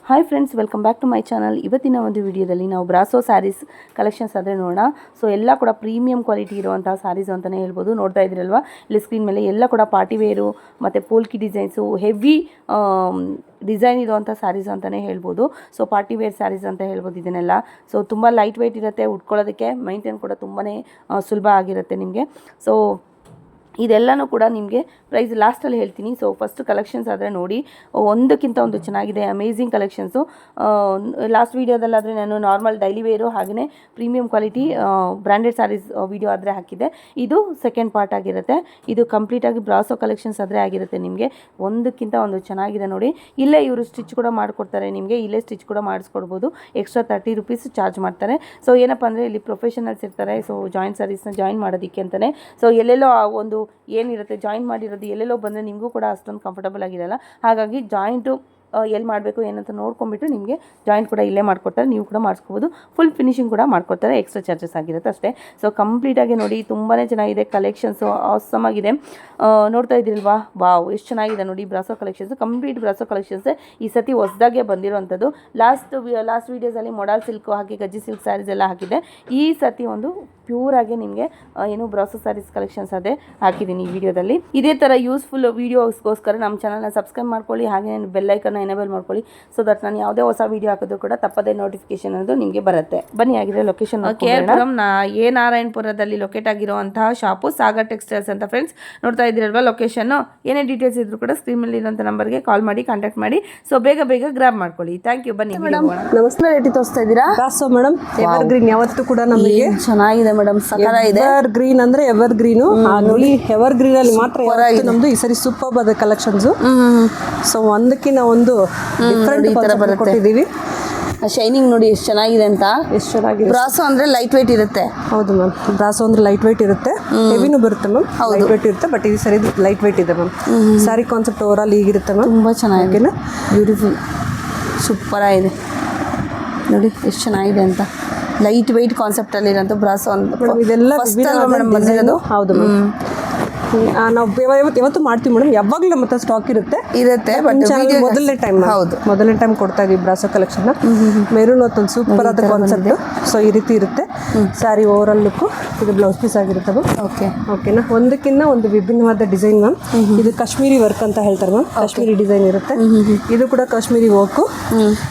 Hi friends, welcome back to my channel. ಇವತ್ತಿನ ಒಂದು ವಿಡಿಯೋದಲ್ಲಿ ನಾವು ಬ್ರಾಸೋ ಸ್ಯಾರೀಸ್ ಕಲೆಕ್ಷನ್ಸ್ ಆದರೆ ನೋಡೋಣ. ಸೊ ಎಲ್ಲ ಕೂಡ ಪ್ರೀಮಿಯಂ ಕ್ವಾಲಿಟಿ ಇರುವಂತಹ ಸ್ಯಾರೀಸ್ ಅಂತಲೇ ಹೇಳ್ಬೋದು. ನೋಡ್ತಾ ಇದ್ದೀರಲ್ವಾ ಇಲ್ಲಿ ಸ್ಕ್ರೀನ್ ಮೇಲೆ ಎಲ್ಲ ಕೂಡ ಪಾರ್ಟಿ ವೇರು ಮತ್ತು ಪೋಲ್ಕಿ ಡಿಸೈನ್ಸು, ಹೆವಿ ಡಿಸೈನ್ ಇರುವಂಥ ಸ್ಯಾರೀಸ್ ಅಂತಲೇ ಹೇಳ್ಬೋದು. ಸೊ ಪಾರ್ಟಿ ವೇರ್ ಸ್ಯಾರೀಸ್ ಅಂತ ಹೇಳ್ಬೋದು ಇದನ್ನೆಲ್ಲ. ಸೊ ತುಂಬ ಲೈಟ್ ವೆಯ್ಟ್ ಇರುತ್ತೆ, ಉಟ್ಕೊಳ್ಳೋದಕ್ಕೆ ಮೈಂಟೈನ್ ಕೂಡ ತುಂಬಾ ಸುಲಭ ಆಗಿರುತ್ತೆ ನಿಮಗೆ. ಸೊ ಇದೆಲ್ಲನೂ ಕೂಡ ನಿಮಗೆ ಪ್ರೈಸ್ ಲಾಸ್ಟಲ್ಲಿ ಹೇಳ್ತೀನಿ. ಸೊ ಫಸ್ಟ್ ಕಲೆಕ್ಷನ್ಸ್ ಆದರೆ ನೋಡಿ, ಒಂದಕ್ಕಿಂತ ಒಂದು ಚೆನ್ನಾಗಿದೆ, ಅಮೇಝಿಂಗ್ ಕಲೆಕ್ಷನ್ಸು. ಲಾಸ್ಟ್ ವೀಡಿಯೋದಲ್ಲಾದರೆ ನಾನು ನಾರ್ಮಲ್ ಡೈಲಿ ವೇರು ಹಾಗೆಯೇ premium quality branded sarees video ಆದರೆ ಹಾಕಿದೆ. ಇದು ಸೆಕೆಂಡ್ ಪಾರ್ಟ್ ಆಗಿರುತ್ತೆ. ಇದು ಕಂಪ್ಲೀಟಾಗಿ ಬ್ರಾಸೋ ಕಲೆಕ್ಷನ್ಸ್ ಆದರೆ ಆಗಿರುತ್ತೆ. ನಿಮಗೆ ಒಂದಕ್ಕಿಂತ ಒಂದು ಚೆನ್ನಾಗಿದೆ ನೋಡಿ. ಇಲ್ಲೇ ಇವರು ಸ್ಟಿಚ್ ಕೂಡ ಮಾಡಿಕೊಡ್ತಾರೆ ನಿಮಗೆ, ಇಲ್ಲೇ ಸ್ಟಿಚ್ ಕೂಡ ಮಾಡಿಸ್ಕೊಡ್ಬೋದು. ಎಕ್ಸ್ಟ್ರಾ 30 ರೂಪೀಸ್ ಚಾರ್ಜ್ ಮಾಡ್ತಾರೆ. ಸೊ ಏನಪ್ಪ ಅಂದರೆ ಇಲ್ಲಿ ಪ್ರೊಫೆಷನಲ್ಸ್ ಇರ್ತಾರೆ. ಸೊ ಜಾಯಿಂಟ್ ಸ್ಯಾರೀಸ್ನ ಜಾಯಿನ್ ಮಾಡೋದಕ್ಕೆ ಅಂತಲೇ. ಸೊ ಎಲ್ಲೆಲ್ಲೋ ಒಂದು ಏನಿರುತ್ತೆ ಜಾಯಿನ್ ಮಾಡಿರೋದು ಎಲ್ಲೆಲ್ಲೋ ಬಂದರೆ ನಿಮಗೂ ಕೂಡ ಅಷ್ಟೊಂದು ಕಂಫರ್ಟಬಲ್ ಆಗಿರಲ್ಲ. ಹಾಗಾಗಿ ಜಾಯಿಂಟು ಎಲ್ಲಿ ಮಾಡಬೇಕು ಏನಂತ ನೋಡ್ಕೊಂಬಿಟ್ಟು ನಿಮಗೆ ಜಾಯಿಂಟ್ ಕೂಡ ಇಲ್ಲೇ ಮಾಡಿಕೊಡ್ತಾರೆ, ನೀವು ಕೂಡ ಮಾಡಿಸ್ಕೋಬೋದು. ಫುಲ್ ಫಿನಿಶಿಂಗ್ ಕೂಡ ಮಾಡಿಕೊಡ್ತಾರೆ, ಎಕ್ಸ್ಟ್ರಾ ಚಾರ್ಜಸ್ ಆಗಿರುತ್ತೆ ಅಷ್ಟೇ. ಸೊ ಕಂಪ್ಲೀಟಾಗಿ ನೋಡಿ, ತುಂಬಾ ಚೆನ್ನಾಗಿದೆ ಕಲೆಕ್ಷನ್ಸು, ಆಸಮ್ ಆಗಿದೆ. ನೋಡ್ತಾ ಇದ್ದೀರಲ್ವಾ, ವಾವ್ ಎಷ್ಟು ಚೆನ್ನಾಗಿದೆ ನೋಡಿ brasso collections. Complete brasso collections ಈ ಸತಿ ಹೊಸದಾಗೆ ಬಂದಿರೋವಂಥದ್ದು. ಲಾಸ್ಟ್ ವೀಡಿಯೋಸಲ್ಲಿ ಮೊಡಲ್ ಸಿಲ್ಕು ಹಾಗೆ ಗಜ್ಜಿ ಸಿಲ್ಕ್ ಸ್ಯಾರೀಸ್ ಎಲ್ಲ ಹಾಕಿದೆ. ಈ ಸತಿ ಒಂದು ಪ್ಯೂರಾಗಿ ನಿಮಗೆ ಏನು ಬ್ರಾಸೋ ಸ್ಯಾರೀಸ್ ಕಲೆಕ್ಷನ್ಸ್ ಅದೇ ಹಾಕಿದ್ದೀನಿ ಈ ವಿಡಿಯೋದಲ್ಲಿ. ಇದೇ ಥರ ಯೂಸ್ಫುಲ್ ವೀಡಿಯೋಸ್ಗೋಸ್ಕರ ನಮ್ಮ ಚಾನಲ್ನ ಸಬ್ಸ್ಕ್ರೈಬ್ ಮಾಡ್ಕೊಳ್ಳಿ, ಹಾಗೆ ಬೆಲ್ಲೈಕನ್ನ ಎನೇಬಲ್ ಮಾಡ್ಕೊಳ್ಳಿ. ಸೊ ದಟ್ ನಾನು ಯಾವುದೇ ಹೊಸ ವೀಡಿಯೋ ಹಾಕಿದ್ರು ಕೂಡ ತಪ್ಪದೇ ನೋಟಿಫಿಕೇಶನ್ ಅನ್ನೋದು ನಿಮಗೆ ಬರುತ್ತೆ. ಬನ್ನಿ ಆಗಿದ್ರೆ ಲೊಕೇಶನ್ ಎ ನಾರಾಯಣಪುರದಲ್ಲಿ ಲೊಕೇಟ್ ಆಗಿರುವಂತಹ ಶಾಪು ಸಾಗರ್ ಟೆಕ್ಸ್ಟೈಲ್ಸ್ ಅಂತ. ಫ್ರೆಂಡ್ಸ್ ನೋಡ್ತಾ ಇದ್ದೀರಲ್ವಾ ಲೊಕೇಶನ್. ಏನೇ ಡೀಟೇಲ್ಸ್ ಇದ್ರು ಕೂಡ ಸ್ಕ್ರೀನ್ ಮೇಲೆ ಇರುವಂಥ ನಂಬರ್ಗೆ ಕಾಲ್ ಮಾಡಿ ಕಾಂಟ್ಯಾಕ್ಟ್ ಮಾಡಿ. ಸೊ ಬೇಗ ಗ್ರಾಬ್ ಮಾಡ್ಕೊಳ್ಳಿ. Thank you. ಬನ್ನಿ ಮೇಡಮ್, ನಮಸ್ಕಾರ. ರೇಟಿ ತೋರಿಸ್ತಾ ಇದ್ದೀರಾ? ಬ್ರಾಸೋ ಮೇಡಮ್, ಎವರ್ ಗ್ರೀನ್ ಯಾವತ್ತು ಕೂಡ ನಮಗೆ ಚೆನ್ನಾಗಿದೆ ಮೇಡಮ್, ಸಕಲ ಇದೆ. ಎವರ್ ಗ್ರೀನ್ ಅಂದ್ರೆ ಎವರ್ ಗ್ರೀನು. ನೋಡಿ ಎವರ್ ಗ್ರೀನ್ ಅಲ್ಲಿ ಮಾತ್ರ ನಮ್ದು ಈ ಸರಿ ಸೂಪರ್ ಆದ ಕಲೆಕ್ಷನ್ಸ್. ಸೊ ಒಂದಕ್ಕಿಂತ ಒಂದು ಡಿಫರೆಂಟ್ ತರ ಕೊಟ್ಟಿದ್ದೀವಿ. ಶೈನಿಂಗ್ ನೋಡಿ ಎಷ್ಟು ಚೆನ್ನಾಗಿದೆ ಅಂತ. ಎಷ್ಟು ಚೆನ್ನಾಗಿದೆ. ಬ್ರಾಸೋ ಅಂದ್ರೆ ಲೈಟ್ ವೇಟ್ ಇರುತ್ತೆ. ಹೌದು ಮ್ಯಾಮ್, ಬ್ರಾಸೋ ಅಂದ್ರೆ ಲೈಟ್ ವೇಟ್ ಇರುತ್ತೆ, ಹೆವಿನೂ ಬರುತ್ತೆ ಮ್ಯಾಮ್. ಲೈಟ್ ವೇಟ್ ಇರುತ್ತೆ, ಬಟ್ ಈ ಸರಿ ಲೈಟ್ ವೇಟ್ ಇದೆ ma'am. Sari concept over all ಹೀಗಿರುತ್ತೆ ಮ್ಯಾಮ್. ತುಂಬಾ ಚೆನ್ನಾಗಿದೆ, ಬ್ಯೂಟಿಫುಲ್, ಸೂಪರ್ ಆಗಿದೆ ನೋಡಿ ಎಷ್ಟು ಚೆನ್ನಾಗಿದೆ ಅಂತ. ಲೈಟ್ ವೆಯ್ಟ್ ಕಾನ್ಸೆಪ್ಟ್ ಅಲ್ಲಿ ಇರೋಂಥ ಬ್ರಾಸೋ ಅಂತ ಇದೆಲ್ಲ ಬಂದಿರೋದು. ಹೌದು ಮ್ಯಾಮ್, ನಾವು ಯಾವತ್ತು ಮಾಡ್ತೀವಿ ಮೇಡಮ್. ಯಾವಾಗಲೂ ನಮ್ಮ ಹತ್ರ ಸ್ಟಾಕ್ ಇರುತ್ತೆ. ಬಟ್ ಮೊದಲನೇ ಟೈಮ್ ಕೊಡ್ತಾ ಇದೀವಿ ಬ್ರಾಸೋ ಕಲೆಕ್ಷನ್. ಮೆರೂನ್ ಒಂದು ಸೂಪರ್ ಆದ ಕಾನ್ಸೆಪ್ಟ್. ಸೊ ಈ ರೀತಿ ಇರುತ್ತೆ ಸ್ಯಾರಿ ಓವರ್ ಆಲ್ ಲುಕ್. ಇದು ಬ್ಲೌಸ್ ಪೀಸ್ ಆಗಿರುತ್ತೆ ಮ್ಯಾಮ್. ಓಕೆನಾ, ಒಂದಕ್ಕಿಂತ ಒಂದು ವಿಭಿನ್ನವಾದ ಡಿಸೈನ್ ಮ್ಯಾಮ್. ಇದು ಕಾಶ್ಮೀರಿ ವರ್ಕ್ ಅಂತ ಹೇಳ್ತಾರೆ ಮ್ಯಾಮ್. ಕಾಶ್ಮೀರಿ ಡಿಸೈನ್ ಇರುತ್ತೆ. ಇದು ಕೂಡ ಕಾಶ್ಮೀರಿ ವರ್ಕ್.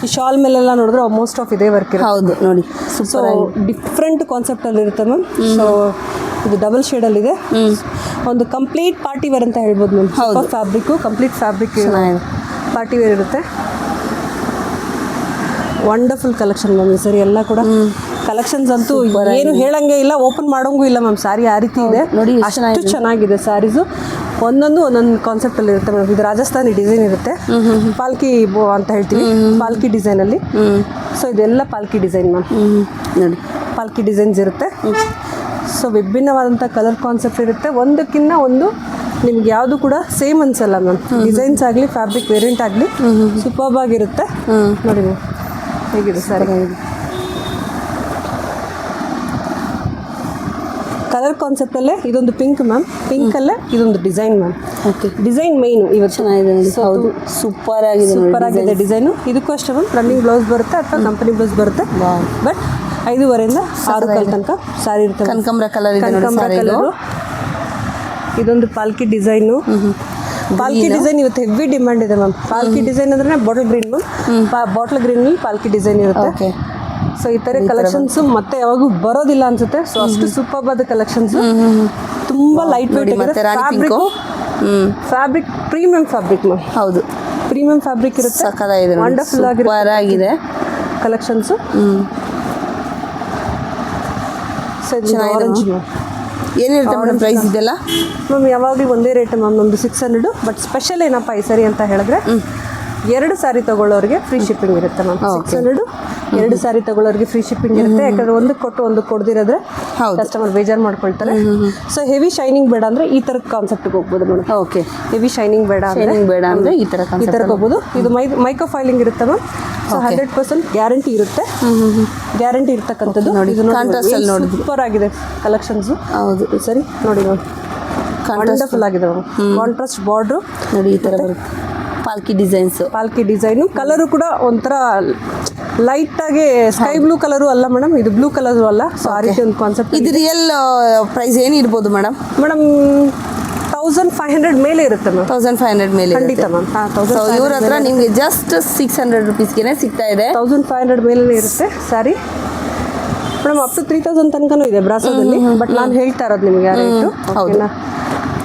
ಈ ಶಾಲ್ ಮೇಲೆಲ್ಲ ನೋಡಿದ್ರೆ ಆಲ್ಮೋಸ್ಟ್ ಆಫ್ ಇದೇ ವರ್ಕ್ ಇರುತ್ತೆ. ಹೌದು ನೋಡಿ, ಸೊ ಡಿಫ್ರೆಂಟ್ ಕಾನ್ಸೆಪ್ಟ್ ಅಲ್ಲಿ ಇರುತ್ತೆ ಮ್ಯಾಮ್. ಸೊ ಇದು ಡಬಲ್ ಶೇಡ್ ಅಲ್ಲಿ ಇದೆ. ಒಂದು ಕಂಪ್ಲೀಟ್ ಪಾರ್ಟಿ ವೇರ್ ಅಂತ ಹೇಳ್ಬೋದು ma'am. Super fabric, complete fabric party wear ಇರುತ್ತೆ. ವಂಡರ್ಫುಲ್ ಕಲೆಕ್ಷನ್ ಮ್ಯಾಮ್ ಈ ಸರಿ. ಎಲ್ಲ ಕೂಡ ಕಲೆಕ್ಷನ್ಸ್ ಅಂತೂ ಏನು ಹೇಳಂಗೆ ಇಲ್ಲ, ಓಪನ್ ಮಾಡೋಂಗೂ ಇಲ್ಲ ಮ್ಯಾಮ್. ಸ್ಯಾರಿ ಆ ರೀತಿ ಇದೆ ನೋಡಿ, ಅಷ್ಟು ಚೆನ್ನಾಗಿದೆ ಸ್ಯಾರೀಸು. ಒಂದೊಂದು ಕಾನ್ಸೆಪ್ಟ್ ಅಲ್ಲಿ ಇರುತ್ತೆ ಮೇಡಮ್. ಇದು ರಾಜಸ್ಥಾನಿ ಡಿಸೈನ್ ಇರುತ್ತೆ, ಪಾಲ್ಕಿ ಅಂತ ಹೇಳ್ತೀವಿ, ಪಾಲ್ಕಿ ಡಿಸೈನ್ ಅಲ್ಲಿ. ಸೊ ಇದೆಲ್ಲ ಪಾಲ್ಕಿ ಡಿಸೈನ್ ಮ್ಯಾಮ್. ನೋಡಿ ಪಾಲ್ಕಿ ಡಿಸೈನ್ಸ್ ಇರುತ್ತೆ. ಸೊ ವಿಭಿನ್ನವಾದಂಥ ಕಲರ್ ಕಾನ್ಸೆಪ್ಟ್ ಇರುತ್ತೆ. ಒಂದಕ್ಕಿಂತ ಒಂದು ನಿಮ್ಗೆ ಯಾವುದು ಕೂಡ ಸೇಮ್ ಅನ್ಸಲ್ಲ ಮ್ಯಾಮ್. ಡಿಸೈನ್ಸ್ ಆಗಲಿ ಫ್ಯಾಬ್ರಿಕ್ ವೇರಿಯಂಟ್ ಆಗಲಿ ಸೂಪರ್ಬ್ ಆಗಿರುತ್ತೆ. ನೋಡಿ ಮ್ಯಾಮ್ ಹೇಗಿದೆ ಸರಿ. ಕಲರ್ ಕಾನ್ಸೆಪ್ಟಲ್ಲೇ ಇದೊಂದು ಪಿಂಕ್ ಮ್ಯಾಮ್. ಪಿಂಕಲ್ಲೇ ಇದೊಂದು ಡಿಸೈನ್ ಮ್ಯಾಮ್. ಡಿಸೈನ್ ಮೈನು ಇವತ್ತು ಚೆನ್ನಾಗಿದೆ. ಹೌದು, ಸೂಪರ್ ಆಗಿದೆ, ಸೂಪರ್ ಆಗಿದೆ ಡಿಸೈನು. ಇದಕ್ಕೂ ಅಷ್ಟೇ ಮ್ಯಾಮ್, ರನ್ನಿಂಗ್ ಬ್ಲೌಸ್ ಬರುತ್ತೆ ಅಥವಾ ಕಂಪನಿ ಬ್ಲೌಸ್ ಬರುತ್ತೆ. ಬಟ್ 5:30 6 ತನಕ ಸ್ಯಾರಿ ಇರುತ್ತೆ. ಕನಕಾಂಬರ ಕಲರ್, ಇದೊಂದು ಪಾಲ್ಕಿ ಡಿಸೈನು. ಪಾಲ್ಕಿ ಡಿಸೈನ್ ಇವತ್ತು ಹೆವಿ ಡಿಮ್ಯಾಂಡ್ ಇದೆ ಮ್ಯಾಮ್. ಪಾಲ್ಕಿ ಡಿಸೈನ್ ಅಂದ್ರೆ bottle green ma'am. Bottle green ಪಾಲ್ಕಿ ಡಿಸೈನ್ ಇರುತ್ತೆ. ಸೊ ಈ ಥರ ಕಲೆಕ್ಷನ್ಸ್ ಮತ್ತೆ ಯಾವಾಗೂ ಬರೋದಿಲ್ಲ ಅನ್ಸುತ್ತೆ. ಸೊ ಅಷ್ಟು ಸೂಪರ್ ಆದ ಕಲೆಕ್ಷನ್ಸ್, ತುಂಬಾ light weight fabric, premium fabric ma'am. ಹೌದು, ಪ್ರೀಮಿಯಂ ಫ್ಯಾಬ್ರಿಕ್ ಇರುತ್ತೆ. ವಂಡರ್ಫುಲ್ ಆಗಿದೆ ಕಲೆಕ್ಷನ್ಸ್. ಏನಿರುತ್ತೆ ಮೇಡಮ್ ಪ್ರೈಸ್ ಇದೆಲ್ಲ? ಮ್ಯಾಮ್ ಯಾವಾಗಲೂ ಒಂದೇ ರೇಟ್ ಮ್ಯಾಮ್, ನಮ್ಮದು 600. ಬಟ್ ಸ್ಪೆಷಲ್ ಏನಪ್ಪ ಈ ಸರಿ ಅಂತ ಹೇಳಿದ್ರೆ, 2 ಸ್ಯಾರಿ ತಗೊಳ್ಳೋರಿಗೆ ಫ್ರೀ ಶಿಪ್ಪಿಂಗ್ ಇರುತ್ತೆ ಮ್ಯಾಮ್. 600 2 ಸ್ಯಾರಿ ತಗೊಳ್ಳೋರಿಗೆ ಫ್ರೀ ಶಿಪ್ಪಿಂಗ್ ಇರುತ್ತೆ. ಯಾಕಂದ್ರೆ ಒಂದು ಕೊಟ್ಟು ಒಂದು ಕೊಡ್ದಿರೋದ್ರೆ ಕಸ್ಟಮರ್ ಬೇಜಾರು ಮಾಡ್ಕೊಳ್ತಾರೆ. ಸೊ ಹೆವಿ ಶೈನಿಂಗ್ ಬೇಡ ಅಂದ್ರೆ ಈ ಥರ ಕಾನ್ಸೆಪ್ಟ್ಗೆ ಹೋಗ್ಬೋದು ಮೇಡಮ್. ಓಕೆ, ಹೆವಿ ಶೈನಿಂಗ್ ಬೇಡ ಅಂದ್ರೆ ಈ ಥರಕ್ಕೆ ಹೋಗ್ಬೋದು. ಇದು ಮೈಕ್ರೋ ಫೈಲಿಂಗ್ ಇರುತ್ತೆ ಮ್ಯಾಮ್. ಸೊ 100% ಗ್ಯಾರಂಟಿ ಇರುತ್ತೆ. ಗ್ಯಾರಂಟಿ ಇರ್ತಕ್ಕಂಥದ್ದು. ಸೂಪರ್ ಆಗಿದೆ ಕಲೆಕ್ಷನ್ಸ್. ಹೌದು ಸರಿ ನೋಡಿ ಮ್ಯಾಮ್, ವಂಡರ್ಫುಲ್ ಆಗಿದೆ ಮ್ಯಾಮ್. ಕಾಂಟ್ರಾಸ್ಟ್ ಬಾರ್ಡ್ರು ನೋಡಿ ಈ ಥರ ಬರುತ್ತೆ. ಪಾಲ್ಕಿ ಡಿಸೈನ್ಸು. ಪಾಲ್ಕಿ ಡಿಸೈನು. ಕಲರು ಕೂಡ ಒಂಥರ ಲೈಟ್ ಆಗಿ ಸ್ಕೈ ಬ್ಲೂ ಕಲರು ಅಲ್ಲ ಮೇಡಮ್, ಇದು ಬ್ಲೂ ಕಲರು ಅಲ್ಲ. ಸೊ ಆ ರೀತಿ ಒಂದು ಕಾನ್ಸೆಪ್ಟ್. ಇದು ರಿಯಲ್ ಪ್ರೈಸ್ ಏನಿರ್ಬೋದು ಮೇಡಮ್? 1500 ಮೇಲೆ ಇರುತ್ತೆ ಮ್ಯಾಮ್. 1500 ಮೇಲೆ ಖಂಡಿತ ಮ್ಯಾಮ್. ಸೊ ಇವ್ರ ಹತ್ರ ನಿಮಗೆ ಜಸ್ಟ್ 600 ರುಪೀಸ್ಗೆ ಸಿಗ್ತಾ ಇದೆ. 1500 ಮೇಲೆ ಇರುತ್ತೆ ಸ್ಯಾರಿ ಮೇಡಮ್. ಅಪ್ ಟು 3000 ತನಕನೂ ಇದೆ ಬ್ರಾಸೋದಲ್ಲಿ, ಬಟ್ ನಾನು ಹೇಳ್ತಾ ಇರೋದು ನಿಮಗೆ ರೇಟು. ಹೌದು,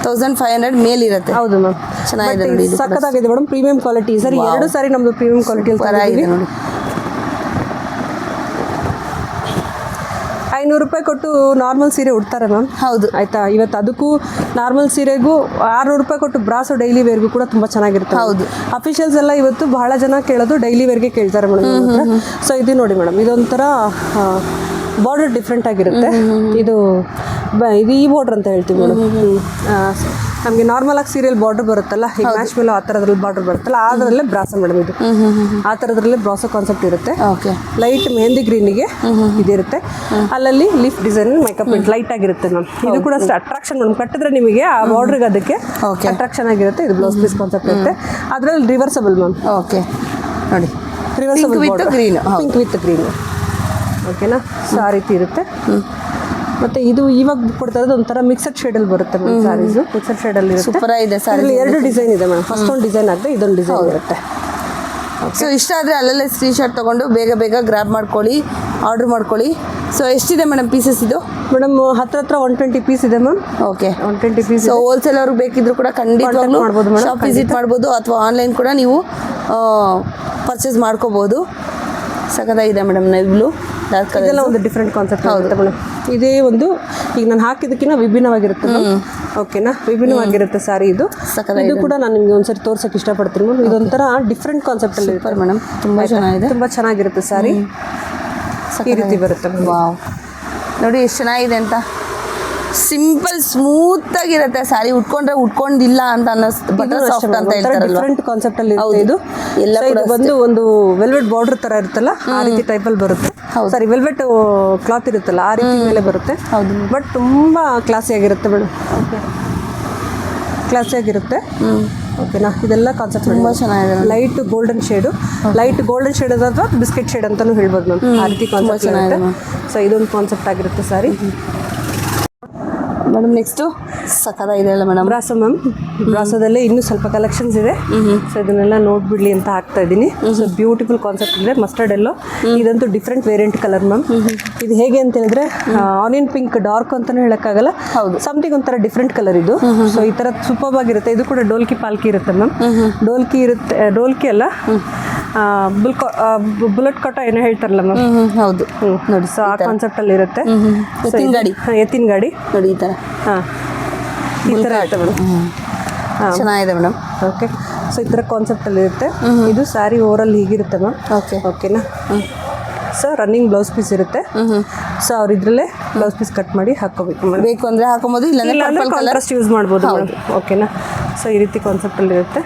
1500 ಮೇಲಿರುತ್ತೆ. ಹೌದು ಮ್ಯಾಮ್. ಚೆನ್ನಾಗಿದೆ ನೋಡಿ, ಸಕ್ಕತ್ತಾಗಿದೆ ಮೇಡಮ್. ಪ್ರೀಮಿಯಂ ಕ್ವಾಲಿಟಿ ಸರಿ. 2 ಸಾರಿ ನಮ್ಮದು ಪ್ರೀಮಿಯಂ ಕ್ವಾಲಿಟಿಯಲ್ಲಿ ನೋಡಿ. 500 ರೂಪಾಯಿ ಕೊಟ್ಟು ನಾರ್ಮಲ್ ಸೀರೆ ಉಡ್ತಾರೆ ಮ್ಯಾಮ್. ಹೌದು, ಆಯ್ತಾ. ಇವತ್ತು ಅದಕ್ಕೂ ನಾರ್ಮಲ್ ಸೀರೆಗೂ 600 ರೂಪಾಯಿ ಕೊಟ್ಟು ಬ್ರಾಸೋ ಡೈಲಿ ವೇರ್ಗೂ ಕೂಡ ತುಂಬ ಚೆನ್ನಾಗಿರುತ್ತೆ. ಹೌದು. ಅಫಿಷಿಯಲ್ಸ್ ಎಲ್ಲ ಇವತ್ತು ಬಹಳ ಜನ ಕೇಳೋದು ಡೈಲಿ ವೇರ್ಗೆ ಕೇಳ್ತಾರೆ ಮೇಡಮ್. ಸೊ ಇದು ನೋಡಿ ಮೇಡಮ್, ಇದೊಂಥರ ಬಾರ್ಡರ್ ಡಿಫ್ರೆಂಟ್ ಆಗಿರುತ್ತೆ. ಇದು ಈ ಬಾರ್ಡರ್ ಅಂತ ಹೇಳ್ತೀವಿ ಮೇಡಮ್. ನಮಗೆ ನಾರ್ಮಲ್ ಆಗಿ ಸೀರಿಯಲ್ ಬಾರ್ಡರ್ ಬರುತ್ತಲ್ಲ, ಈಗ ಮ್ಯಾಚ್ ಮೇಲೆ ಆ ಥರದ್ರಲ್ಲಿ ಬಾರ್ಡರ್ ಬರುತ್ತಲ್ಲ, ಅದರಲ್ಲೇ ಬ್ರಾಸೋ ಮೇಡಮ್. ಇದು ಆ ಥರದ್ರಲ್ಲೇ ಬ್ರಾಸೋ ಕಾನ್ಸೆಪ್ಟ್ ಇರುತ್ತೆ. ಓಕೆ. ಲೈಟ್ ಮೆಹಂದಿ ಗ್ರೀನಿಗೆ ಇದಿರುತ್ತೆ. ಅಲ್ಲಲ್ಲಿ ಲೀಫ್ ಡಿಸೈನ್ ಮೇಕಪ್ ಲೈಟ್ ಆಗಿರುತ್ತೆ ಮ್ಯಾಮ್. ಇದು ಕೂಡ ಅಟ್ರಾಕ್ಷನ್ ಮೇಡಮ್. ಕಟ್ಟಿದ್ರೆ ನಿಮಗೆ ಆ ಬಾರ್ಡ್ರಿಗೆ ಅದಕ್ಕೆ ಅಟ್ರಾಕ್ಷನ್ ಆಗಿರುತ್ತೆ. ಇದು ಬ್ಲೌಸ್ ಪೀಸ್ ಕಾನ್ಸೆಪ್ಟ್ ಇರುತ್ತೆ. ಅದರಲ್ಲಿ ರಿವರ್ಸಬಲ್ ಮ್ಯಾಮ್. ಓಕೆ ನೋಡಿ, reversible with green, pink with green. ಓಕೆನಾ. ಸೊ ಆ ರೀತಿ ಇರುತ್ತೆ. ಮತ್ತೆ ಇದು ಇವಾಗ ಕೊಡ್ತಾ ಇರೋದು ಒಂಥರ ಮಿಕ್ಸಡ್ ಶೇಡಲ್ಲಿ ಬರುತ್ತೆ ಮೇಡಮ್. ಸ್ಯಾರೀಸು ಮಿಕ್ಸಡ್ ಶೇಡಲ್ಲಿ ಇರುತ್ತೆ. ಸೂಪರ್ ಆಗಿದೆ ಸ್ಯಾರಿ. 2 ಡಿಸೈನ್ ಇದೆ ಮೇಡಮ್. ಫಸ್ಟ್ ಒಂದು ಡಿಸೈನ್ ಆಗಿದೆ, ಇದೊಂದು ಡಿಸೈನ್ ಇರುತ್ತೆ. ಸೊ ಇಷ್ಟ ಆದರೆ ಅಲ್ಲಲ್ಲೇ ಸ್ಕ್ರೀನ್ಶಾಟ್ ತೊಗೊಂಡು ಬೇಗ ಬೇಗ ಗ್ರ್ಯಾಬ್ ಮಾಡ್ಕೊಳ್ಳಿ, ಆರ್ಡ್ರ್ ಮಾಡ್ಕೊಳ್ಳಿ. ಸೊ ಎಷ್ಟಿದೆ ಮೇಡಮ್ ಪೀಸಸ್ ಇದು? ಮೇಡಮ್ ಹತ್ರ 120 ಪೀಸ್ ಇದೆ ma'am. Okay, 120 piece. So wholesale ಅವ್ರಿಗೆ ಬೇಕಿದ್ರು ಕೂಡ ಖಂಡಿತವಾಗ್ಲೂ ಶಾಪ್ ವಿಸಿಟ್ ಮಾಡ್ಬೋದು, ಅಥವಾ ಆನ್ಲೈನ್ ಕೂಡ ನೀವು ಪರ್ಚೇಸ್ ಮಾಡ್ಕೋಬೋದು. ಸಖತ್ತಾಗಿದೆ ಮೇಡಮ್. ನೈವ್ಲು ಡಾರ್ಕ್ ಕಲರ್ ಇದೆಲ್ಲ ಒಂದು ಡಿಫ್ರೆಂಟ್ ಕಾನ್ಸೆಪ್ಟ್ ಆಗುತ್ತೆ ಮೇಡಮ್. ಇದೇ ಒಂದು ಈಗ ನಾನು ಹಾಕಿದ್ದಕ್ಕಿಂತ ವಿಭಿನ್ನವಾಗಿರುತ್ತೆ ಮ್ಯಾಮ್. ಓಕೆನಾ, ವಿಭಿನ್ನವಾಗಿರುತ್ತೆ ಸ್ಯಾರಿ ಇದು. ಇದು ಕೂಡ ನಾನು ನಿಮಗೆ ಒಂದ್ಸರಿ ತೋರ್ಸಕ್ಕೆ ಇಷ್ಟಪಡ್ತೀನಿ ಮ್ಯಾಮ್. ಇದೊಂಥರ ಡಿಫ್ರೆಂಟ್ ಕಾನ್ಸೆಪ್ಟಲ್ಲಿ ಇರುತ್ತೆ ಮೇಡಮ್. ತುಂಬ ಚೆನ್ನಾಗಿದೆ, ತುಂಬ ಚೆನ್ನಾಗಿರುತ್ತೆ ಸ್ಯಾರಿ. ಈ ರೀತಿ ಬರುತ್ತೆ. ವಾವ್, ನೋಡಿ ಎಷ್ಟು ಚೆನ್ನಾಗಿದೆ ಅಂತ. ಸಿಂಪಲ್ ಸ್ಮೂತ್ ಆಗಿರುತ್ತೆ ಸ್ಯಾರಿ. ಉಟ್ಕೊಂಡ್ರೆ ಉಟ್ಕೊಂಡಿಲ್ಲ ಅಂತ ಅನ್ನಿಸ್ತು. ಬಟರ್ ಸಾಫ್ಟ್ ಅಂತ ಹೇಳ್ತಾರಲ್ವಾ, ಡಿಫ್ರೆಂಟ್ ಕಾನ್ಸೆಪ್ಟ್ ಅಲ್ಲಿ ಇರುತ್ತೆ. ಇದು ಎಲ್ಲ ಇದು ಬಂದು ಒಂದು ವೆಲ್ವೆಟ್ ಬಾರ್ಡರ್ ತರ ಇರುತ್ತಲ್ಲ, ಆ ರೀತಿ ಟೈಪಲ್ಲಿ ಬರುತ್ತೆ. ಸಾರಿ, ವೆಲ್ವೆಟ್ ಕ್ಲಾತ್ ಇರುತ್ತಲ್ಲ, ಆ ರೀತಿ ಮೇಲೆ ಬರುತ್ತೆ. ಹೌದು, ಬಟ್ ತುಂಬಾ ಕ್ಲಾಸಿ ಆಗಿರುತ್ತೆ ಮೇಡಮ್. ಕ್ಲಾಸಿ ಆಗಿರುತ್ತೆ. ಓಕೆನಾ. ಇದೆಲ್ಲ ಕಾನ್ಸೆಪ್ಟ್ ತುಂಬ ಚೆನ್ನಾಗಿದೆ. Light golden shade, light golden shade ಅಥವಾ ಬಿಸ್ಕೆಟ್ ಶೇಡ್ ಅಂತಾನು ಹೇಳ್ಬೋದು ಮ್ಯಾಮ್. ಆ ರೀತಿ ಕಾನ್ಸೆಪ್ಟ್ ಚೆನ್ನಾಗಿದೆ. ಸೊ ಇದೊಂದು ಕಾನ್ಸೆಪ್ಟ್ ಆಗಿರುತ್ತೆ ಸಾರಿ ಮೇಡಮ್. ನೆಕ್ಸ್ಟು ಸಖತ್ತಾಗಿದೆ ಅಲ್ಲ ಮೇಡಮ್ ಬ್ರಾಸೋ ಮ್ಯಾಮ್. ಬ್ರಾಸೋದಲ್ಲೇ ಇನ್ನೂ ಸ್ವಲ್ಪ ಕಲೆಕ್ಷನ್ಸ್ ಇದೆ. ಸೊ ಇದನ್ನೆಲ್ಲ ನೋಡ್ಬಿಡ್ಲಿ ಅಂತ ಹಾಕ್ತಾ ಇದ್ದೀನಿ. ಸೊ ಬ್ಯೂಟಿಫುಲ್ ಕಾನ್ಸೆಪ್ಟ್ ಇದೆ. ಮಸ್ಟರ್ಡ್ ಎಲ್ಲೋ, ಇದಂತೂ ಡಿಫ್ರೆಂಟ್ ವೇರಿಯಂಟ್ ಕಲರ್ ಮ್ಯಾಮ್. ಇದು ಹೇಗೆ ಅಂತ ಹೇಳಿದ್ರೆ ಆನಿಯನ್ ಪಿಂಕ್ ಡಾರ್ಕ್ ಅಂತಾನು ಹೇಳಕ್ಕಾಗಲ್ಲ. ಹೌದು, ಸಮಥಿಂಗ್ ಒಂಥರ ಡಿಫ್ರೆಂಟ್ ಕಲರ್ ಇದು. ಸೊ ಈ ಥರ ಸೂಪರ್ ಆಗಿರುತ್ತೆ. ಇದು ಕೂಡ ಡೋಲ್ಕಿ ಪಾಲ್ಕಿ ಇರುತ್ತೆ ಮ್ಯಾಮ್. ಡೋಲ್ಕಿ ಇರುತ್ತೆ, ಡೋಲ್ಕಿ ಅಲ್ಲ, ಬುಲೆಟ್ ಕಟ ಏನೋ ಹೇಳ್ತಾರಲ್ಲ ಮ್ಯಾಮ್. ಹೌದು ನೋಡಿ. ಸೊ ಆ ಕಾನ್ಸೆಪ್ಟ್ ಅಲ್ಲಿ ಇರುತ್ತೆ. ಎತ್ತಿನ ಗಾಡಿ, ಎತ್ತಿನ ಗಾಡಿ ನೋಡಿ ಈ ಥರ. ಹಾಂ, ಈ ಥರ ಇರುತ್ತೆ ಮೇಡಮ್. ಚೆನ್ನಾಗಿದೆ ಮೇಡಮ್. ಓಕೆ. ಸೊ ಈ ಥರ ಕಾನ್ಸೆಪ್ಟಲ್ಲಿ ಇರುತ್ತೆ. ಇದು ಸ್ಯಾರಿ ಓವರಲ್ಲಿ ಹೀಗಿರುತ್ತೆ ಮ್ಯಾಮ್. ಓಕೆ, ಓಕೆನಾ. ಸೊ ರನ್ನಿಂಗ್ ಬ್ಲೌಸ್ ಪೀಸ್ ಇರುತ್ತೆ. ಸೊ ಅವ್ರು ಇದ್ರಲ್ಲೇ ಬ್ಲೌಸ್ ಪೀಸ್ ಕಟ್ ಮಾಡಿ ಹಾಕೋಬೇಕು ಮೇಡಮ್. ಬೇಕು ಅಂದರೆ ಹಾಕೋಬೋದು, ಇಲ್ಲ ಕಾಂಟ್ರಾಸ್ಟ್ ಯೂಸ್ ಮಾಡ್ಬೋದು ಮೇಡಮ್. ಓಕೆನಾ. ಸೊ ಈ ರೀತಿ ಕಾನ್ಸೆಪ್ಟಲ್ಲಿ ಇರುತ್ತೆ.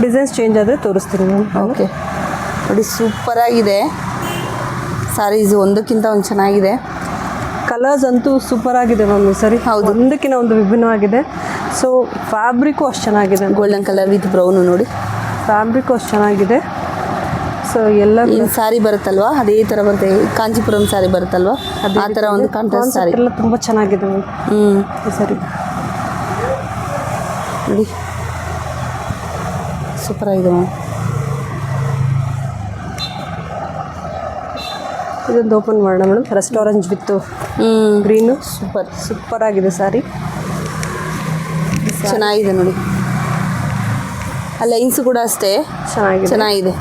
ಡಿಸೈನ್ಸ್ ಚೇಂಜ್ ಆದರೆ ತೋರಿಸ್ತೀನಿ ಮ್ಯಾಮ್. ಓಕೆ ನೋಡಿ, ಸೂಪರಾಗಿದೆ ಸ್ಯಾರೀಸ್. ಒಂದಕ್ಕಿಂತ ಒಂದು ಚೆನ್ನಾಗಿದೆ. ಕಲರ್ಸ್ ಅಂತೂ ಸೂಪರ್ ಆಗಿದೆ ಮ್ಯಾಮ್ ಈ ಸರಿ. ಹೌದು, ಒಂದಕ್ಕಿಂತ ಒಂದು ವಿಭಿನ್ನವಾಗಿದೆ. ಸೊ ಫ್ಯಾಬ್ರಿಕ್ಕು ಅಷ್ಟು ಚೆನ್ನಾಗಿದೆ. ಗೋಲ್ಡನ್ ಕಲರ್ ವಿತ್ ಬ್ರೌನು ನೋಡಿ. ಫ್ಯಾಬ್ರಿಕ್ಕು ಅಷ್ಟು ಚೆನ್ನಾಗಿದೆ. ಸೊ ಎಲ್ಲ ಸ್ಯಾರಿ ಬರುತ್ತಲ್ವಾ, ಅದೇ ಥರ ಬರುತ್ತೆ. ಕಾಂಚೀಪುರಂ ಸ್ಯಾರಿ ಬರುತ್ತಲ್ವಾ, ಆ ಥರ ಒಂದು ಕಾಂಟ್ರಾಸ್ಟ್ ಸ್ಯಾರಿ ಎಲ್ಲ ತುಂಬ ಚೆನ್ನಾಗಿದೆ ಮ್ಯಾಮ್. ಸರಿ ನೋಡಿ, ಸೂಪರಾಗಿದೆ ಮ್ಯಾಮ್. ಇದೊಂದು ಓಪನ್ ಮಾಡೋಣ madam. Restaurant with green. Super ಆಗಿದೆ ಸ್ಯಾರಿ. ಚೆನ್ನಾಗಿದೆ ನೋಡಿ. ಆ ಲೈನ್ಸ್ ಕೂಡ ಅಷ್ಟೇ ಚೆನ್ನಾಗಿದೆ.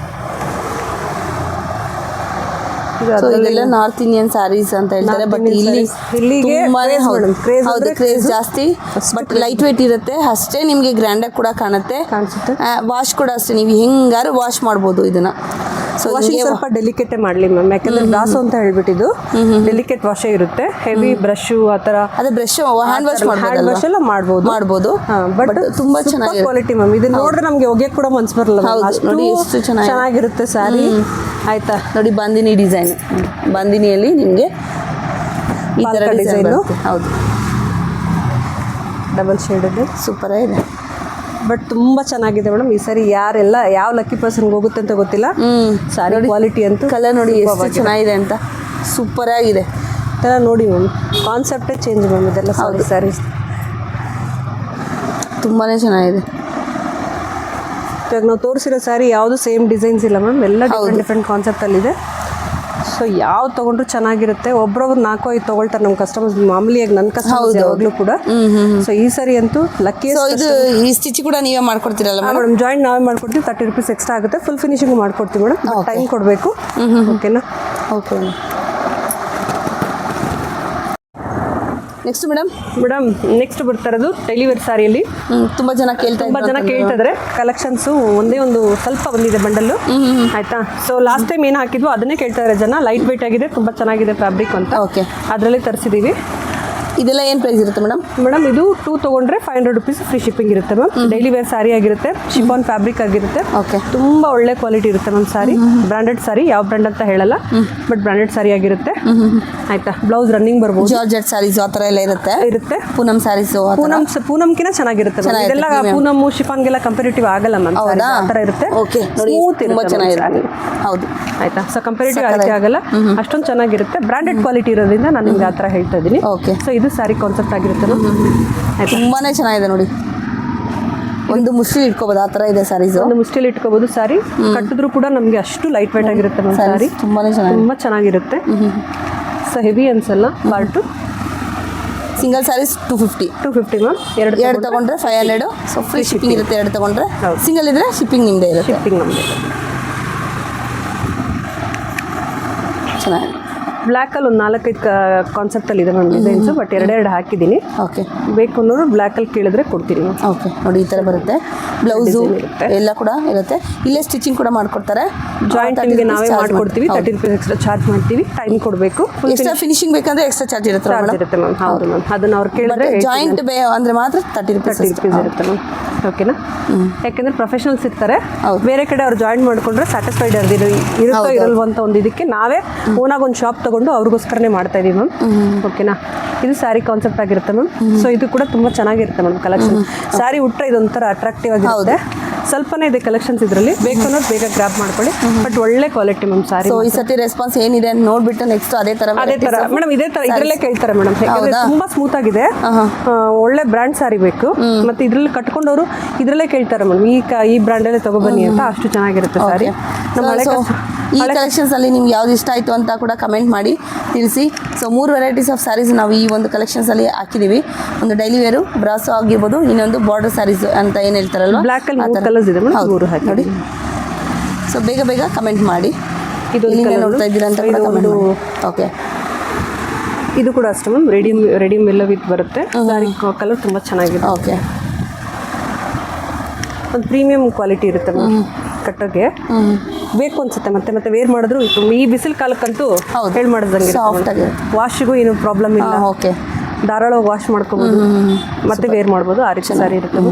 ಸೊ ಇದೆಲ್ಲ ನಾರ್ತ್ ಇಂಡಿಯನ್ ಸ್ಯಾರೀಸ್ ಅಂತ ಹೇಳ್ತಾರೆ. ಬಟ್ ಇಲ್ಲಿಗೆ ಹೌದು ಕ್ರೇಜ್ ಜಾಸ್ತಿ. ಬಟ್ ಲೈಟ್ ವೇಟ್ ಇರುತ್ತೆ ಅಷ್ಟೇ. ನಿಮಗೆ ಗ್ರ್ಯಾಂಡಾಗಿ ಕೂಡ ಕಾಣುತ್ತೆ. ವಾಶ್ ಕೂಡ ಅಷ್ಟೇ, ನೀವು ಹೆಂಗಾರು ವಾಶ್ ಮಾಡ್ಬೋದು ಇದನ್ನ. ಸೊ ವಾಷಿಂಗ್ ಸ್ವಲ್ಪ ಡೆಲಿಕೇಟೇ ಮಾಡಲಿ ಮ್ಯಾಮ್. ಯಾಕಂದ್ರೆ ಬ್ರಾಸೋ ಅಂತ ಹೇಳ್ಬಿಟ್ಟಿದ್ದು ಡೆಲಿಕೇಟ್ ವಾಶೇ ಇರುತ್ತೆ. ಹೆವಿ ಬ್ರಷು ಆ ಥರ, ಅದೇ ಬ್ರಷ್ ಹ್ಯಾಂಡ್ ವಾಶ್ ಎಲ್ಲ ಮಾಡ್ಬೋದು. ಬಟ್ ತುಂಬಾ ಚೆನ್ನಾಗಿ ಕ್ವಾಲಿಟಿ ಮ್ಯಾಮ್. ಇದು ನೋಡಿದ್ರೆ ನಮಗೆ ಒಗೆಯಕ್ಕೆ ಕೂಡ ಮನ್ಸು ಬರಲ್ಲ. ನೋಡಿ ಎಷ್ಟು ಚೆನ್ನಾಗಿರುತ್ತೆ ಸ್ಯಾರಿ. ಆಯ್ತಾ ನೋಡಿ, ಬಾಂದಿನಿ ಡಿಸೈನ್. ಬಾಂದಿನಿಯಲ್ಲಿ ನಿಮಗೆ ಈ ಥರ ಡಿಸೈನು. ಹೌದು, ಡಬಲ್ ಶೇಡ್ ಇದೆ. ಸೂಪರ್ ಆಗಿದೆ. ಬಟ್ ತುಂಬ ಚೆನ್ನಾಗಿದೆ ಮೇಡಮ್. ಈ ಸಾರಿ ಯಾರೆಲ್ಲ ಯಾವ ಲಕ್ಕಿ ಪರ್ಸನ್ಗೆ ಹೋಗುತ್ತೆ ಅಂತ ಗೊತ್ತಿಲ್ಲ. ಸಾರಿ ಕ್ವಾಲಿಟಿ ಅಂತೂ ಕಲರ್ ನೋಡಿ ಎಷ್ಟು ಚೆನ್ನಾಗಿದೆ ಅಂತ, ಸೂಪರ್ ಆಗಿದೆ. ಥರ ನೋಡಿ ಮ್ಯಾಮ್, ಕಾನ್ಸೆಪ್ಟೇ ಚೇಂಜ್ ಮ್ಯಾಮ್ ಇದೆಲ್ಲ ಸ್ಯಾರೀಸ್. ತುಂಬಾ ಚೆನ್ನಾಗಿದೆ. ಇವಾಗ ನಾವು ತೋರಿಸಿರೋ ಸ್ಯಾರಿ ಯಾವುದು ಸೇಮ್ ಡಿಸೈನ್ಸ್ ಇಲ್ಲ ಮ್ಯಾಮ್, ಎಲ್ಲ ಡಿಫ್ರೆಂಟ್ ಕಾನ್ಸೆಪ್ಟಲ್ಲಿದೆ. ಸೊ ಯಾವ್ದು ತೊಗೊಂಡ್ರು ಚೆನ್ನಾಗಿರುತ್ತೆ. ಒಬ್ರೊಬ್ರು 4-5 ತೊಗೊಳ್ತಾರೆ ನಮ್ಮ ಕಸ್ಟಮರ್ಸ್, ಮಾಮೂಲಿಯಾಗಿ ನನ್ನ ಕಸ್ಟಮರ್ಸ್ ಯಾವಾಗಲೂ ಕೂಡ. ಸೊ ಈ ಸಾರಿ ಅಂತೂ ಲಕ್ಕಿ. ಇದು ಈ ಸ್ಟಿಚ್ ಕೂಡ ನೀವೇ ಮಾಡ್ಕೊಡ್ತೀರಲ್ಲ ಮೇಡಮ್? ಜಾಯಿಂಟ್ ನಾವೇ ಮಾಡ್ಕೊಡ್ತೀವಿ, 30 rupees ಎಕ್ಸ್ಟ್ರಾ ಆಗುತ್ತೆ. ಫುಲ್ ಫಿನಿಶಿಂಗ್ ಮಾಡ್ಕೊಡ್ತೀವಿ ಮೇಡಮ್, ಟೈಮ್ ಕೊಡಬೇಕು. ಓಕೆನಾ? ಓಕೆ. ನೆಕ್ಸ್ಟ್ ಮೇಡಮ್ ನೆಕ್ಸ್ಟ್ ಬರ್ತಾ ಇರೋದು ಡೈಲಿ ವೇರ್ ಸಾರಿಯಲ್ಲಿ ತುಂಬ ಜನ ಕೇಳ್ತಿದ್ದಾರೆ. ಕಲೆಕ್ಷನ್ಸು ಒಂದೇ ಒಂದು ಸ್ವಲ್ಪ ಬಂದಿದೆ ಬಂಡಲ್ಲು, ಆಯ್ತಾ? ಸೊ ಲಾಸ್ಟ್ ಟೈಮ್ ಏನು ಹಾಕಿದ್ವು ಅದನ್ನೇ ಕೇಳ್ತಾ ಇದ್ದಾರೆ ಜನ. ಲೈಟ್ ವೆಯ್ಟ್ ಆಗಿದೆ, ತುಂಬ ಚೆನ್ನಾಗಿದೆ ಫ್ಯಾಬ್ರಿಕ್ ಅಂತ. ಓಕೆ, ಅದರಲ್ಲಿ ತರಿಸಿದ್ದೀವಿ. ಇದೆಲ್ಲ ಏನು ಪ್ರೈಸ್ ಇರುತ್ತೆ ಮೇಡಮ್? ಇದು 2 ತೊಗೊಂಡ್ರೆ 500 rupees ಫ್ರೀ ಶಿಪ್ಪಿಂಗ್ ಇರುತ್ತೆ ಮ್ಯಾಮ್. ಡೈಲಿ ವೇರ್ ಸಾರಿ ಆಗಿರುತ್ತೆ, ಶಿಫಾನ್ ಫ್ಯಾಬ್ರಿಕ್ ಆಗಿರುತ್ತೆ. ಓಕೆ, ತುಂಬ ಒಳ್ಳೆ ಕ್ವಾಲಿಟಿ ಇರುತ್ತೆ ಮ್ಯಾಮ್ ಸಾರಿ. ಬ್ರಾಂಡೆಡ್ ಸಾರಿ, ಯಾವ ಬ್ರ್ಯಾಂಡ್ ಅಂತ ಹೇಳಲ್ಲ, ಬಟ್ ಬ್ರಾಂಡೆಡ್ ಸಾರಿ ಆಗಿರುತ್ತೆ. ಆಯ್ತಾ? ಬ್ಲೌಸ್ ರನ್ನಿಂಗ್ ಬರ್ಬೋದು. ಜಾರ್ಜೆಟ್ ಸಾರೀಸ್ ಆ ಥರ ಎಲ್ಲ ಇರುತ್ತೆ. ಪೂನಂ ಸಾರೀಸ್ ಪೂನಂಕಿನ ಚೆನ್ನಾಗಿರುತ್ತೆ. ಇದೆಲ್ಲ ಪೂನಮ್ ಶಿಫಾನ್ಗೆಲ್ಲ ಕಂಪೇರಿಟಿವ್ ಆಗಲ್ಲ ಮ್ಯಾಮ್, ಆ ಥರ ಇರುತ್ತೆ. ಓಕೆ, ಸ್ಮೂತ್ ತುಂಬ ಚೆನ್ನಾಗಿದೆ. ಹೌದು, ಆಯ್ತಾ? ಸೊ ಕಂಪೇರಿಟಿವ್ ಅದಕ್ಕೆ ಆಗಲ್ಲ, ಅಷ್ಟೊಂದು ಚೆನ್ನಾಗಿರುತ್ತೆ. ಬ್ರಾಂಡೆಡ್ ಕ್ವಾಲಿಟಿ ಇರೋದ್ರಿಂದ ನಾನು ನಿಮ್ಗೆ ಆ ಥರ ಹೇಳ್ತಾ ಇದ್ದೀನಿ. ಓಕೆ, ಸೊ ಇದು ಸಾರಿ ಕಾನ್ಸೆಪ್ಟ್ ಆಗಿರುತ್ತೆ. ತುಂಬಾ ಚೆನ್ನಾಗಿದೆ ನೋಡಿ. ಒಂದು ಮುಷ್ಟಿ ಇಟ್ಕೋಬೋದು, ಆ ಥರ ಇದೆ ಸಾರೀಸ್. ಒಂದು ಮುಷ್ಟಿಲಿ ಇಟ್ಕೋಬೋದು. ಸಾರಿ ಕಟ್ಟಿದ್ರು ಕೂಡ ನಮಗೆ ಅಷ್ಟು ಲೈಟ್ ವೇಟ್ ಆಗಿರುತ್ತೆ ಮ್ಯಾಮ್. ಸಾರಿ ತುಂಬ ಚೆನ್ನಾಗಿರುತ್ತೆ. ಸೊ ಹೆವಿ ಅನ್ಸಲ್ಲ. Part single sarees 250 ma'am. ಎರಡು ತಗೊಂಡ್ರೆ 500. ಸೊ ಫ್ರೀ ಶಿಪ್ಪಿಂಗ್ ಇರುತ್ತೆ. ಎರಡು ತಗೊಂಡ್ರೆ, ಸಿಂಗಲ್ ಇದ್ರೆ ಶಿಪ್ಪಿಂಗ್ ನಿಮ್ಮದೇ ಇರುತ್ತೆ. ಚೆನ್ನಾಗಿದೆ. ಬ್ಲ್ಯಾಕಲ್ಲಿ ಒಂದು 4-5 ಕಾನ್ಸೆಪ್ಟಲ್ಲಿ ಇದೆ ಮ್ಯಾಮ್ ಡಿಸೈನ್ಸು, ಬಟ್ 2 ಹಾಕಿದ್ದೀನಿ. ಓಕೆ, ಬೇಕು ಅನ್ನೋರು ಬ್ಲ್ಯಾಕಲ್ಲಿ ಕೇಳಿದ್ರೆ ಕೊಡ್ತೀನಿ ಮ್ಯಾಮ್. ಓಕೆ, ನೋಡಿ ಈ ಥರ ಬರುತ್ತೆ. ಬ್ಲೌಸು ಎಲ್ಲ ಕೂಡ ಇರುತ್ತೆ. ಇಲ್ಲೇ ಸ್ಟಿಚಿಂಗ್ ಕೂಡ ಮಾಡ್ಕೊಡ್ತಾರೆ. ಜಾಯಿಂಟ್ ನಿಮಗೆ ನಾವೇ ಮಾಡ್ಕೊಡ್ತೀವಿ. 30 rupees ಎಕ್ಸ್ಟ್ರಾ ಚಾರ್ಜ್ ಮಾಡ್ತೀವಿ. ಟೈಮ್ ಕೊಡಬೇಕು. ಎಕ್ಸ್ಟ್ರಾ ಫಿನಿಶಿಂಗ್ ಬೇಕಂದ್ರೆ ಎಕ್ಸ್ಟ್ರಾ ಚಾರ್ಜ್ ಇರುತ್ತೆ ಮ್ಯಾಮ್. ಹೌದು ಮ್ಯಾಮ್, ಅದನ್ನ ಅವ್ರು ಕೇಳಿದ್ರೆ ಜಾಯಿಂಟ್ ಅಂದರೆ ಮಾತ್ರ 30 rupees ಇರುತ್ತೆ ಮ್ಯಾಮ್. ಓಕೆನಾ? ಯಾಕೆಂದ್ರೆ ಪ್ರೊಫೆಷನಲ್ಸ್ ಇರ್ತಾರೆ, ಬೇರೆ ಕಡೆ ಅವ್ರು ಜಾಯಿನ್ ಮಾಡ್ಕೊಂಡ್ರೆ ಸ್ಯಾಟಿಸ್ಫೈಡ್ ಇರುತ್ತೋ ಇರಲ್ವ ಅಂತ ಒಂದು ಇದಕ್ಕೆ ನಾವೇ ಓನಾಗಿ ಒಂದು ಶಾಪ್ ತಗೊಂಡು ಅವ್ರಿಗೋಸ್ಕರನೇ ಮಾಡ್ತಾ ಇದೀವಿ ಮ್ಯಾಮ್. ಓಕೆನಾ? ಇದು ಸ್ಯಾರಿ ಕಾನ್ಸೆಪ್ಟ್ ಆಗಿರುತ್ತೆ ಮ್ಯಾಮ್. ಸೊ ಇದು ಕೂಡ ತುಂಬ ಚೆನ್ನಾಗಿರುತ್ತೆ ಮ್ಯಾಮ್ ಕಲೆಕ್ಷನ್. ಸ್ಯಾರಿ ಉಟ್ರೆ ಇದೊಂಥರ ಅಟ್ರಾಕ್ಟಿವ್ ಆಗಿರುತ್ತೆ. ಸ್ವಲ್ಪನೇ ಇದೆ ಕಲೆಕ್ಷನ್ಸ್ ಇದರಲ್ಲಿ, ಬೇಕು ಅನ್ನೋದು ಬೇಗ ಗ್ರಾಬ್ ಮಾಡ್ಕೊಳ್ಳಿ. ಬಟ್ ಒಳ್ಳೆ ಕ್ವಾಲಿಟಿ ಮ್ಯಾಮ್ ಸಾರಿ. ಸೊ ಈ ಸತಿ ರೆಸ್ಪಾನ್ಸ್ ಏನಿದೆ ಅಂತ ನೋಡ್ಬಿಟ್ಟು ನೆಕ್ಸ್ಟ್ ಅದೇ ಥರ ಮೇಡಮ್ ಇದೇ ಥರ ಇದರಲ್ಲೇ ಕೇಳ್ತಾರೆ ಮೇಡಮ್. ಯಾಕಂದ್ರೆ ತುಂಬ ಸ್ಮೂತ್ ಆಗಿದೆ, ಒಳ್ಳೆ ಬ್ರ್ಯಾಂಡ್ ಸಾರಿ ಬೇಕು. ಮತ್ತೆ ಇದ್ರಲ್ಲಿ ಕಟ್ಕೊಂಡವರು ಇದರಲ್ಲೇ ಕೇಳ್ತಾರೆ ಮೇಡಮ್, ಈ ಬ್ರ್ಯಾಂಡಲ್ಲೇ ತಗೊಬನ್ನಿ ಅಂತ. ಅಷ್ಟು ಚೆನ್ನಾಗಿರುತ್ತೆ ಸಾರಿ. ಈ ಕಲೆಕ್ಷನ್ಸ್ ಅಲ್ಲಿ ನಿಮ್ಗೆ ಯಾವ್ದು ಇಷ್ಟ ಆಯಿತು ಅಂತ ಕೂಡ ಕಮೆಂಟ್ ಮಾಡಿ ತಿಳಿಸಿ. ಸೊ 3 ವೆರೈಟೀಸ್ ಆಫ್ ಸ್ಯಾರೀಸ್ ನಾವು ಈ ಒಂದು ಕಲೆಕ್ಷನ್ಸ್ ಅಲ್ಲಿ ಹಾಕಿದೀವಿ. ಒಂದು ಡೈಲಿ ವೇರು, ಬ್ರಾಸೋ ಆಗಿರ್ಬೋದು, ಇನ್ನೊಂದು ಬಾರ್ಡರ್ ಸ್ಯಾರೀಸ್ ಅಂತ ಏನು ಹೇಳ್ತಾರಲ್ವಾ, ನೋಡಿ. ಸೊ ಬೇಗ ಕಮೆಂಟ್ ಮಾಡಿ. ಇದು ನೋಡ್ತಾ ಇದ್ದೀರಾ ಅಂತ ಕೂಡ ಕಮೆಂಟ್ ಮಾಡಿ. ಓಕೆ, ಇದು ಕೂಡ ಅಷ್ಟೇ ಮ್ಯಾಮ್. ರೆಡಿಮ್ ಎಲ್ಲ ವಿತ್ ಬರುತ್ತೆ. ಸಾರಿ ಕಲರ್ ತುಂಬ ಚೆನ್ನಾಗಿದೆ. ಓಕೆ, ಒಂದು ಪ್ರೀಮಿಯಂ ಕ್ವಾಲಿಟಿ ಇರುತ್ತೆ ಮ್ಯಾಮ್. ಕಟ್ಟೋಗೆ ಬೇಕು ಅನ್ಸುತ್ತೆ. ಮತ್ತೆ ವೇರ್ ಮಾಡಿದ್ರು ಈ ಬಿಸಿಲು ಕಾಲಕ್ಕಂತೂ ಹೇಳಿ ಮಾಡಿದಂಗೆ ವಾಶಿಗೂ ಏನು ಪ್ರಾಬ್ಲಮ್ ಇಲ್ಲ. ಓಕೆ, ಧಾರಾಳವಾಗಿ ವಾಶ್ ಮಾಡ್ಕೊಬೋದು, ಮತ್ತೆ ವೇರ್ ಮಾಡ್ಬೋದು. ಆ ರೀತಿ ಸಾರಿ ಇರುತ್ತೆ.